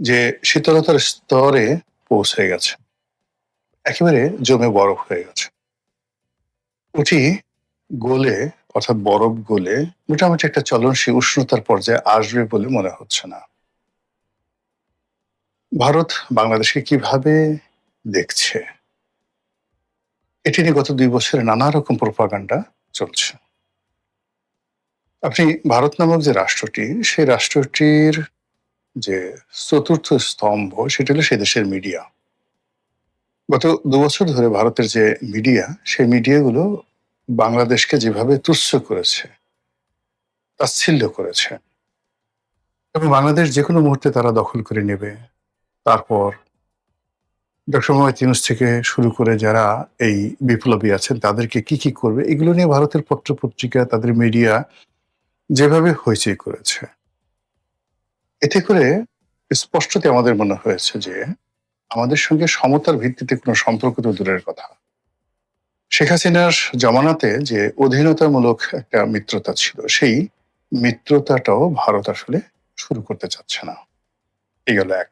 যে শীতলতার স্তরে পৌঁছে গেছে। একেবারে জমে বরফ হয়ে গেছে। ওটি গলে অর্থাৎ বরফ গলে মোটামুটি একটা চলনসই উষ্ণতার পর্যায়ে আসবে বলে মনে হচ্ছে না। ভারত বাংলাদেশকে কিভাবে দেখছে? এটি নিয়ে গত ২ বছরে নানা রকম প্রোপাগান্ডা চলছে। আপনি ভারত নামক যে রাষ্ট্রটি, সেই রাষ্ট্রটির যে চতুর্থ স্তম্ভ সেটা হলো সে দেশের মিডিয়া। গত ২ বছর ধরে ভারতের যে মিডিয়া, সেই মিডিয়াগুলো বাংলাদেশকে যেভাবে তুচ্ছ করেছে, তাচ্ছিল্য করেছে এবং বাংলাদেশ যেকোনো মুহূর্তে তারা দখল করে নেবে। তারপর ডক্টর মোহাম্মদ ইউনূস থেকে শুরু করে যারা এই বিপ্লবী আছেন তাদেরকে কি করবে এগুলো নিয়ে ভারতের পত্র-পত্রিকা, তাদের মিডিয়া যেভাবে হইচই করেছে। এতে করে স্পষ্টতই আমাদের মনে হয়েছে যে আমাদের সঙ্গে সমতার ভিত্তিতে কোনো সম্পর্ক তো দূরের কথা। শেখ হাসিনার জমানাতে যে অধীনতামূলক একটা মিত্রতা ছিল, সেই মিত্রতাটাও ভারত আসলে শুরু করতে চাচ্ছে না। এই গেল ১।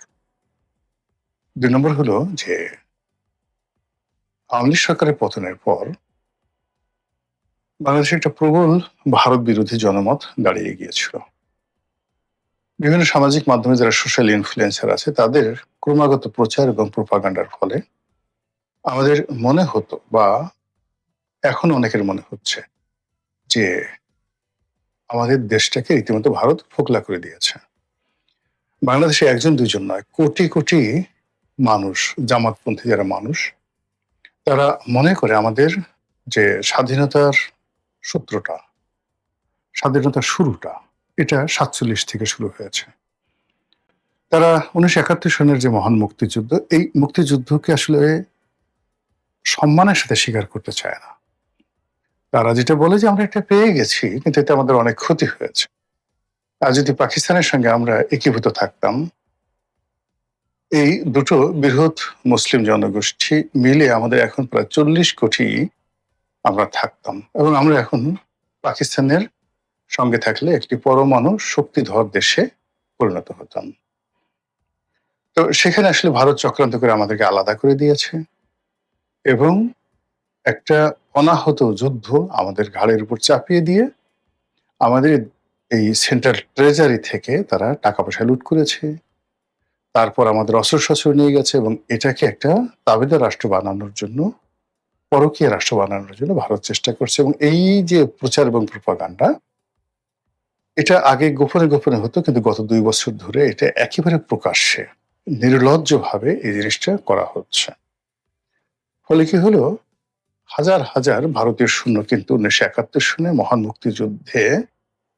২ নম্বর হলো যে আওয়ামী লীগ সরকারের পতনের পর বাংলাদেশে একটা প্রবল ভারত বিরোধী জনমত দাঁড়িয়ে গিয়েছিল। বিভিন্ন সামাজিক মাধ্যমে যারা সোশ্যাল ইনফ্লুয়েন্সার আছে তাদের ক্রমাগত প্রচার এবং প্রোপাগান্ডার ফলে আমাদের মনে হতো বা এখন অনেকের মনে হচ্ছে যে আমাদের দেশটাকে রীতিমতো ভারত ফোকলা করে দিয়েছে। বাংলাদেশে ১ জন ২ জন নয়, কোটি, কোটি মানুষ, জামাতপন্থী যারা মানুষ, তারা মনে করে আমাদের যে স্বাধীনতার সূত্রটা, স্বাধীনতার শুরুটা, এটা ৪৭ থেকে শুরু হয়েছে। তারা ১৯৭১ সনের যে মহান মুক্তিযুদ্ধ, এই মুক্তিযুদ্ধকে আসলে সম্মানের সাথে স্বীকার করতে চায় না। তারা যেটা বলে যে আমরা এটা পেয়ে গেছি, কিন্তু এতে আমাদের অনেক ক্ষতি হয়েছে। আর যদি পাকিস্তানের সঙ্গে আমরা একীভূত থাকতাম, এই দুটো বৃহৎ মুসলিম জনগোষ্ঠী মিলে আমাদের এখন প্রায় ৪০ কোটি আমরা থাকতাম এবং আমরা এখন পাকিস্তানের সঙ্গে থাকলে একটি পরমাণু শক্তিধর দেশে পরিণত হতাম। তো সেখানে আসলে ভারত চক্রান্ত করে আমাদেরকে আলাদা করে দিয়েছে এবং একটা অনাহত যুদ্ধ আমাদের ঘাড়ের উপর চাপিয়ে দিয়ে আমাদের এই সেন্ট্রাল ট্রেজারি থেকে তারা টাকা-পয়সা লুট করেছে। তারপর আমাদের অস্ত্রশস্ত্র নিয়ে গেছে এবং এটাকে একটা তাবেদার রাষ্ট্র বানানোর জন্য, পরকীয়া রাষ্ট্র বানানোর জন্য ভারত চেষ্টা করছে এবং এই যে প্রচার এবং প্রোপাগান্ডা, এটা আগে গোপনে, গোপনে হতো কিন্তু গত ২ বছর ধরে এটা একেবারে প্রকাশ্যে, নির্লজ্জভাবে এই জিনিসটা করা হচ্ছে। ফলে কি হলো? হাজার, হাজার ভারতীয় সৈন্য কিন্তু ১৯৭১ সনে মহান মুক্তিযুদ্ধে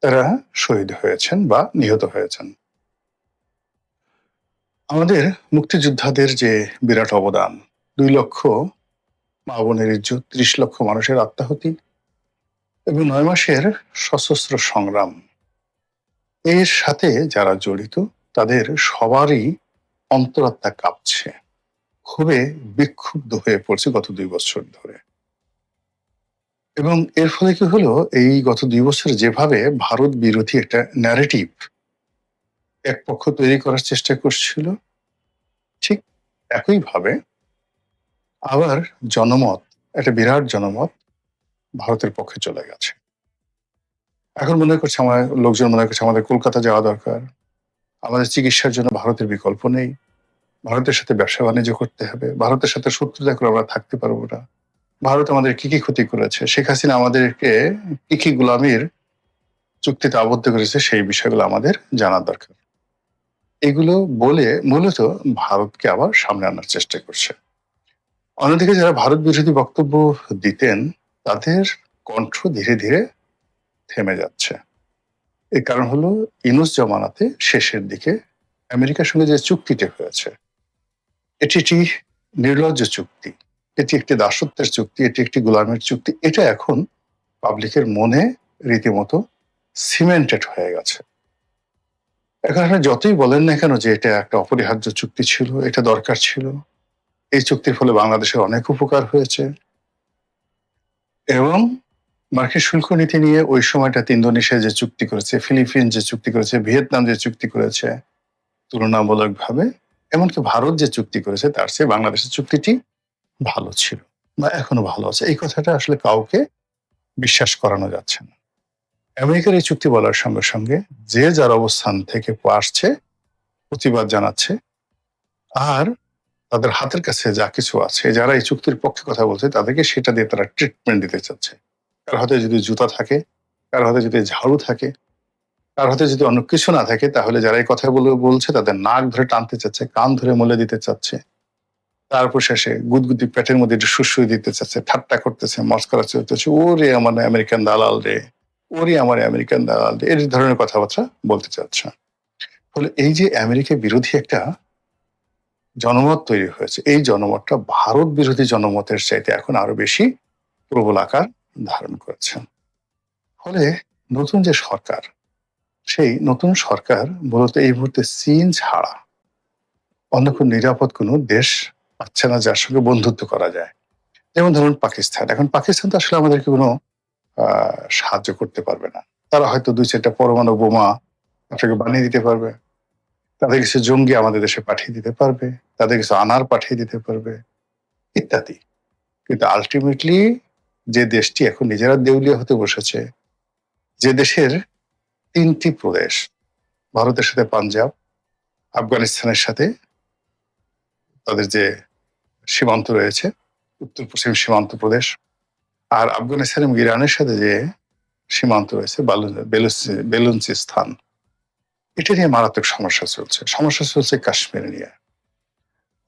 তারা শহীদ হয়েছেন বা নিহত হয়েছেন। আমাদের মুক্তিযোদ্ধাদের যে বিরাট অবদান, ২ লক্ষ মা-বোনের ইজ্জত, ৩০ লক্ষ মানুষের আত্মাহুতি এবং ৯ মাসের সশস্ত্র সংগ্রাম। এর সাথে যারা জড়িত তাদের সবারই অন্তরাত্মা কাঁপছে। খুবই বিক্ষুব্ধ হয়ে পড়ছে গত ২ বছর ধরে। এবং এর ফলে কি হলো? এই গত ২ বছরে যেভাবে ভারত বিরোধী একটা ন্যারেটিভ এক পক্ষ তৈরি করার চেষ্টা করছিল, ঠিক একইভাবে আবার জনমত, একটা বিরাট জনমত ভারতের পক্ষে চলে গেছে। এখন মনে করছে লোকজন মনে করছে আমাদের কলকাতা যাওয়া দরকার। আমাদের চিকিৎসার জন্য ভারতের বিকল্প নেই। ভারতের সাথে ব্যবসা-বাণিজ্য করতে হবে। ভারতের সাথে শত্রুতা করে আমরা থাকতে পারব না। ভারত আমাদের কি ক্ষতি করেছে? শেখ হাসিনা আমাদেরকে কি গোলামির চুক্তিতে আবদ্ধ করেছে সেই বিষয়গুলো আমাদের জানা দরকার। এগুলো বলে মূলত ভারতকে আবার সামনে আনার চেষ্টা করছে। অন্যদিকে যারা ভারত বিরোধী বক্তব্য দিতেন তাদের কণ্ঠ ধীরে, ধীরে থেমে যাচ্ছে। এর কারণ হলো ইউনূস জমানাতে শেষের দিকে আমেরিকার সঙ্গে যে চুক্তিটি হয়েছে, এটি একটি নির্লজ্জ চুক্তি। এটি একটি দাসত্বের চুক্তি, এটি একটি গোলামের চুক্তি। এটা এখন পাবলিকের মনে রীতিমতো সিমেন্টেড হয়ে গেছে। এখন আপনি যতই বলেন না কেন যে এটা একটা অপরিহার্য চুক্তি ছিল, এটা দরকার ছিল। এই চুক্তির ফলে বাংলাদেশের অনেক উপকার হয়েছে এবং মার্কিন শুল্ক নীতি নিয়ে ওই সময়টাতে ইন্দোনেশিয়া যে চুক্তি করেছে, ফিলিপিন যে চুক্তি করেছে, ভিয়েতনাম যে চুক্তি করেছে, তুলনামূলকভাবে, এমনকি ভারত যে চুক্তি করেছে তার চেয়ে বাংলাদেশের চুক্তিটি ভালো ছিল বা এখনো ভালো আছে। এই কথাটা আসলে কাউকে বিশ্বাস করানো যাচ্ছে না। আমেরিকার এই চুক্তি বলার সঙ্গে সঙ্গে যে যার অবস্থান থেকে আসছে, প্রতিবাদ জানাচ্ছে, আর তাদের হাতের কাছে যা কিছু আছে, যারা এই চুক্তির পক্ষে কথা বলছে তাদেরকে সেটা দিয়ে তারা ট্রিটমেন্ট দিতে চাচ্ছে। কার হাতে যদি জুতা থাকে, কার হাতে যদি ঝাড়ু থাকে, কার হাতে যদি অন্য কিছু না থাকে, তাহলে যারা এই কথাগুলো বলছে তাদের নাক ধরে টানতে চাচ্ছে, কান ধরে মলে দিতে চাচ্ছে। তারপর শেষে গুদগুদি পেটের মধ্যে একটু সুড়সুড়ি দিতে চাচ্ছে, ঠাট্টা করতেছে, মস্করা চলতেছে, ওরে আমার আমেরিকান দালাল রে, ওরে আমার আমেরিকান দালাল রে, এই ধরনের কথাবার্তা বলতে চাচ্ছে। ফলে এই যে আমেরিকা বিরোধী একটা জনমত তৈরি হয়েছে, এই জনমতটা ভারত বিরোধী জনমতের চাইতে এখন আরো বেশি প্রবল আকার ধারণ করেছে। ফলে নতুন যে সরকার, সেই নতুন সরকার মূলত এই মুহূর্তে চীন ছাড়া অন্য কোনো নিরাপদ কোনো দেশ পাচ্ছে না যার সঙ্গে বন্ধুত্ব করা যায়। যেমন ধরুন পাকিস্তান। এখন পাকিস্তান তো আসলে আমাদেরকে কোনো সাহায্য করতে পারবে না। তারা হয়তো ২-৪টা পরমাণু বোমা আপনাকে বানিয়ে দিতে পারবে। তাদের কিছু জঙ্গি আমাদের দেশে পাঠিয়ে দিতে পারবে। তাদের কিছু আনার পাঠিয়ে দিতে পারবে, ইত্যাদি। কিন্তু আল্টিমেটলি যে দেশটি এখন নিজেরা দেউলিয়া হতে বসেছে, যে দেশের ৩টি প্রদেশ, ভারতের সাথে পাঞ্জাব, আফগানিস্তানের সাথে তাদের যে সীমান্ত রয়েছে, উত্তর পশ্চিম সীমান্ত প্রদেশ, আর আফগানিস্তান এবং ইরানের সাথে যে সীমান্ত রয়েছে বেলুচিস্তান, এটা নিয়ে মারাত্মক সমস্যা চলছে। সমস্যা চলছে কাশ্মীর নিয়ে।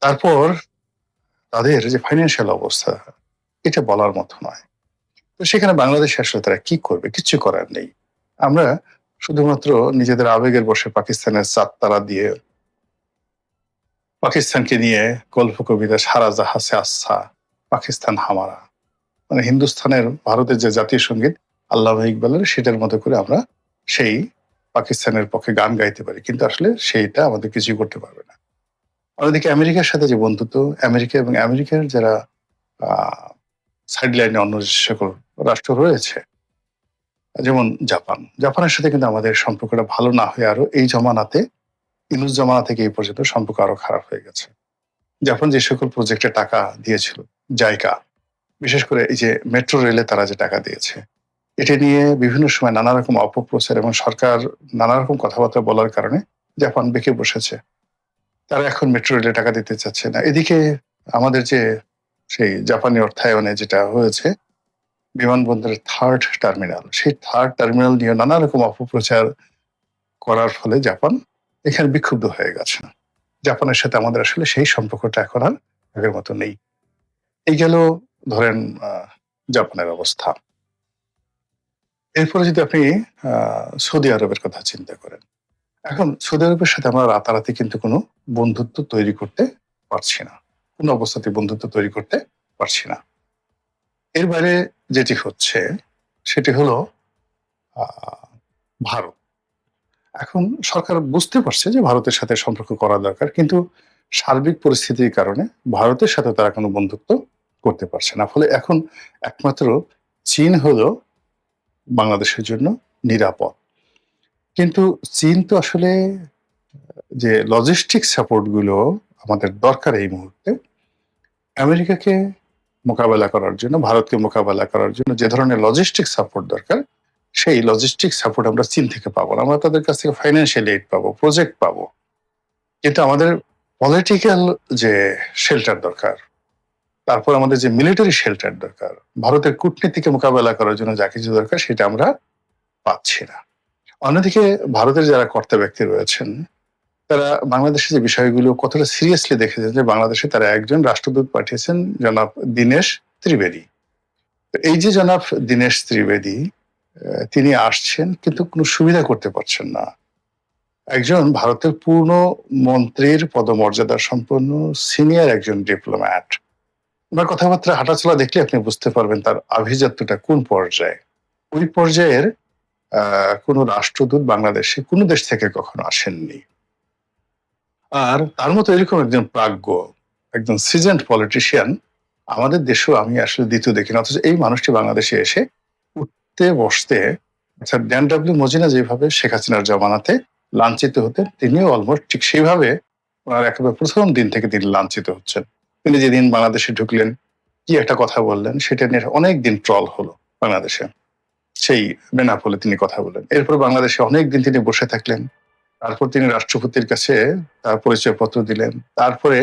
তারপর তাদের যে ফাইন্যান্সিয়াল অবস্থা, এটা বলার মতো নয়। তো সেখানে বাংলাদেশে আসলে তারা কি করবে? কিচ্ছু করার নেই। আমরা শুধুমাত্র নিজেদের আবেগের বশে পাকিস্তানের চাঁদতারা দিয়ে পাকিস্তানকে নিয়ে গল্প কবিতা সারা জাহাসে আচ্ছা, পাকিস্তান হামারা, মানে হিন্দুস্তানের ভারতের যে জাতীয় সঙ্গীত আল্লামা ইকবালের, সেটার মতো করে আমরা সেই পাকিস্তানের পক্ষে গান গাইতে পারি, কিন্তু আসলে সেইটা আমাদের কিছুই করতে পারবে না। অন্যদিকে আমেরিকার সাথে যে বন্ধুত্ব, আমেরিকা এবং আমেরিকার যারা সাইড লাইনে অন্য যে সকল রাষ্ট্র রয়েছে, যেমন জাপানের সাথে কিন্তু আমাদের সম্পর্কটা ভালো না হয়ে আরো এই জমানাতে, ইউনূস জমানা থেকে এই পর্যন্ত সম্পর্ক আরো খারাপ হয়ে গেছে। জাপান যে সকল প্রজেক্টে টাকা দিয়েছিল, জাইকা, বিশেষ করে এই যে মেট্রো রেলে তারা যে টাকা দিয়েছে, এটা নিয়ে বিভিন্ন সময় নানা রকম অপপ্রচার এবং সরকার নানা রকম কথাবার্তা বলার কারণে জাপান বেঁকে বসেছে। তারা এখন মেট্রো রেলে টাকা দিতে চাচ্ছে না। এদিকে আমাদের যে সেই জাপানি অর্থায়নে যেটা হয়েছে, বিমানবন্দরের থার্ড টার্মিনাল, সেই থার্ড টার্মিনাল নিয়ে নানা রকম অপপ্রচার করার ফলে জাপান এখানে বিক্ষুব্ধ হয়ে গেছে। জাপানের সাথে আমাদের আসলে সেই সম্পর্কটা এখন আর আগের মতো নেই। এই গেল ধরেন জাপানের অবস্থা। এরপরে যদি আপনি সৌদি আরবের কথা চিন্তা করেন, এখন সৌদি আরবের সাথে আমরা রাতারাতি কিন্তু কোনো বন্ধুত্ব তৈরি করতে পারছি না, কোনো অবস্থাতে বন্ধুত্ব তৈরি করতে পারছি না। এর বাইরে যেটি হচ্ছে সেটি হলো ভারত। এখন সরকার বুঝতে পারছে যে ভারতের সাথে সম্পর্ক করা দরকার, কিন্তু সার্বিক পরিস্থিতির কারণে ভারতের সাথে তারা কোনো বন্ধুত্ব করতে পারছে না। ফলে এখন একমাত্র চীন হলো বাংলাদেশের জন্য নিরাপদ। কিন্তু চীন তো আসলে যে লজিস্টিক সাপোর্ট গুলো আমাদের দরকার এই মুহূর্তে, আমেরিকাকে মোকাবেলা করার জন্য, ভারতকে মোকাবেলা করার জন্য যে ধরনের লজিস্টিক সাপোর্ট দরকার, সেই লজিস্টিক সাপোর্ট আমরা চীন থেকে পাবো না। আমরা তাদের কাছ থেকে ফাইন্যান্সিয়াল এইড পাবো, প্রজেক্ট পাবো, কিন্তু আমাদের পলিটিক্যাল যে শেল্টার দরকার, তারপর আমাদের যে মিলিটারি শেল্টার দরকার, ভারতের কূটনীতিকে মোকাবেলা করার জন্য যা কিছু দরকার, সেটা আমরা পাচ্ছি না। অন্যদিকে ভারতের যারা কর্তা ব্যক্তি রয়েছেন, তারা বাংলাদেশের যে বিষয়গুলো কতটা সিরিয়াসলি দেখেছেন, যে বাংলাদেশে তারা একজন রাষ্ট্রদূত পাঠিয়েছেন, জনাব দীনেশ ত্রিবেদী। এই যে জনাব দীনেশ ত্রিবেদী, তিনি আসছেন কিন্তু কোনো সুবিধা করতে পারছেন না। একজন ভারতের পূর্ণ মন্ত্রীর পদমর্যাদা সম্পন্ন সিনিয়র একজন ডিপ্লোম্যাট, ওনার কথাবার্তা হাঁটাচলা দেখলে আপনি বুঝতে পারবেন তার আভিজাত্যটা কোন পর্যায়ে। ওই পর্যায়ের কোন রাষ্ট্রদূত বাংলাদেশে কোন দেশ থেকে কখনো আসেননি। আর তার মতো এরকম একজন প্রাজ্ঞ, একজন সিজেন্ট পলিটিশিয়ান আমাদের দেশেও আমি আসলে দ্বিতীয় দেখি না। অথচ এই মানুষটি বাংলাদেশে এসে উঠতে বসতে, অর্থাৎ ড্যান ডাব্লিউ মজিনা যেভাবে শেখ হাসিনার জমানাতে লাঞ্ছিত হতেন, তিনিও অলমোস্ট ঠিক সেইভাবে ওনার একেবারে প্রথম দিন থেকে তিনি লাঞ্ছিত হচ্ছেন। তিনি যেদিন বাংলাদেশে ঢুকলেন, কি একটা কথা বললেন, সেটা নিয়ে অনেকদিন ট্রল হলো বাংলাদেশে। সেই বেনাপোলে তিনি কথা বললেন। এরপর বাংলাদেশে অনেকদিন তিনি বসে থাকলেন। তারপর তিনি রাষ্ট্রপতির কাছে তার পরিচয়পত্র দিলেন। তারপরে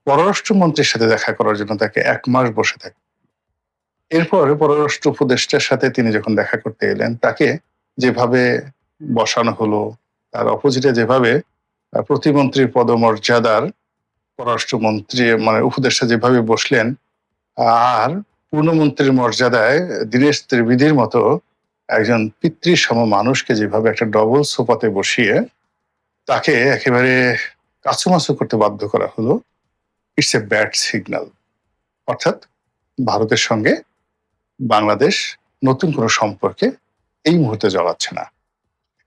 পররাষ্ট্রমন্ত্রীর সাথে দেখা করার জন্য তাকে ১ মাস বসে থাকতে। এরপর পররাষ্ট্র উপদেষ্টার সাথে তিনি যখন দেখা করতে এলেন, তাকে যেভাবে বসানো হলো, তার অপোজিটে যেভাবে প্রতিমন্ত্রীর পদমর্যাদার পররাষ্ট্রমন্ত্রী মানে উপদেষ্টা যেভাবে বসলেন, আর পূর্ণমন্ত্রীর মর্যাদায় দীনেশ ত্রিবেদীর মতো একজন পিতৃসম মানুষকে যেভাবে একটা ডবল সোফাতে বসিয়ে তাকে একেবারে কাছুমাছু করতে বাধ্য করা হলো, ইটস এ ব্যাড সিগন্যাল। অর্থাৎ ভারতের সঙ্গে বাংলাদেশ নতুন কোনো সম্পর্কে এই মুহূর্তে জড়াচ্ছে না।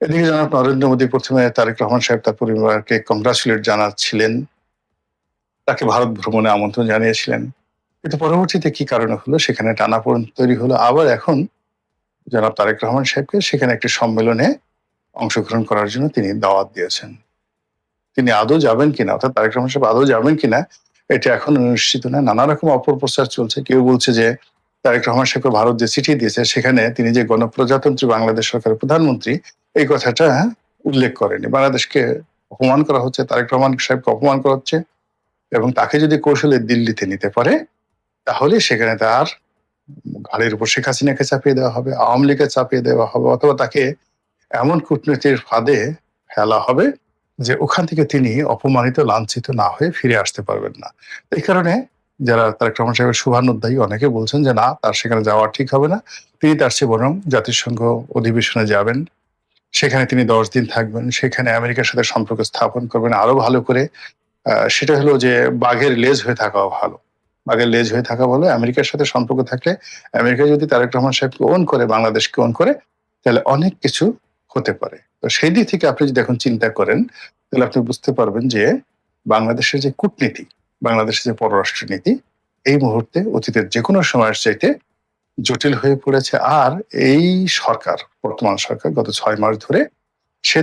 এদিকে জনাব নরেন্দ্র মোদী প্রথমে তারেক রহমান সাহেব তার পরিবারকে কংগ্রাচুলেট জানাচ্ছিলেন, তাকে ভারত ভ্রমণে আমন্ত্রণ জানিয়েছিলেন। কিন্তু পরবর্তীতে কি কারণে হলো, সেখানে টানাপোড়েন তৈরি হলো। আবার এখন জনাব তারেক রহমান সাহেবকে সেখানে একটি সম্মেলনে অংশগ্রহণ করার জন্য তিনি দাওয়াত দিয়েছেন। তিনি আদৌ যাবেন কিনা, অর্থাৎ তারেক রহমান সাহেব আদৌ যাবেন কিনা, এটা এখন নিশ্চিত নয়। নানা রকম অপপ্রচার চলছে। কেউ বলছে যে তারেক রহমান সাহেবকে ভারত যে চিঠি দিয়েছে সেখানে তিনি যে গণপ্রজাতন্ত্রী বাংলাদেশ সরকারের প্রধানমন্ত্রী, এই কথাটা উল্লেখ করেনি। বাংলাদেশকে অপমান করা হচ্ছে, তারেক রহমান সাহেবকে অপমান করা হচ্ছে, এবং তাকে যদি কৌশলে দিল্লিতে নিতে পারে তাহলে সেখানে তার ঘাড়ের উপর শেখ হাসিনাকে চাপিয়ে দেওয়া হবে, আওয়ামী লীগকে চাপিয়ে দেওয়া হবে, অথবা তাকে এমন কূটনীতির ফাঁদে ফেলা হবে যে ওখান থেকে তিনি অপমানিত লাঞ্ছিত না হয়ে ফিরে আসতে পারবেন না। এই কারণে যারা তারেক রহমান সাহেবের শুভানুধ্যায়ী অনেকে বলছেন যে না, তার সেখানে যাওয়া ঠিক হবে না, তিনি তার চেয়ে বরং জাতিসংঘ অধিবেশনে যাবেন, সেখানে তিনি ১০ দিন থাকবেন, সেখানে আমেরিকার সাথে সম্পর্ক স্থাপন করবেন আরো ভালো করে। সেটা হলো যে বাঘের লেজ হয়ে থাকাও ভালো। বাঘের লেজ হয়ে থাকা ভালো। আমেরিকার সাথে সম্পর্ক থাকলে আমেরিকা যদি তারেক রহমান সাহেবকে ওন করে, বাংলাদেশকে ওন করে, তাহলে অনেক কিছু হতে পারে। তো সেই দিক থেকে আপনি যদি এখন চিন্তা করেন, তাহলে আপনি বুঝতে পারবেন যে বাংলাদেশের যে কূটনীতি, বাংলাদেশের যে পররাষ্ট্রনীতি, এই মুহূর্তে অতীতের যে কোনো সময়ের চাইতে জটিল হয়ে পড়েছে। আর এই সরকার, বর্তমান সরকার গত ৬ মাস ধরে সে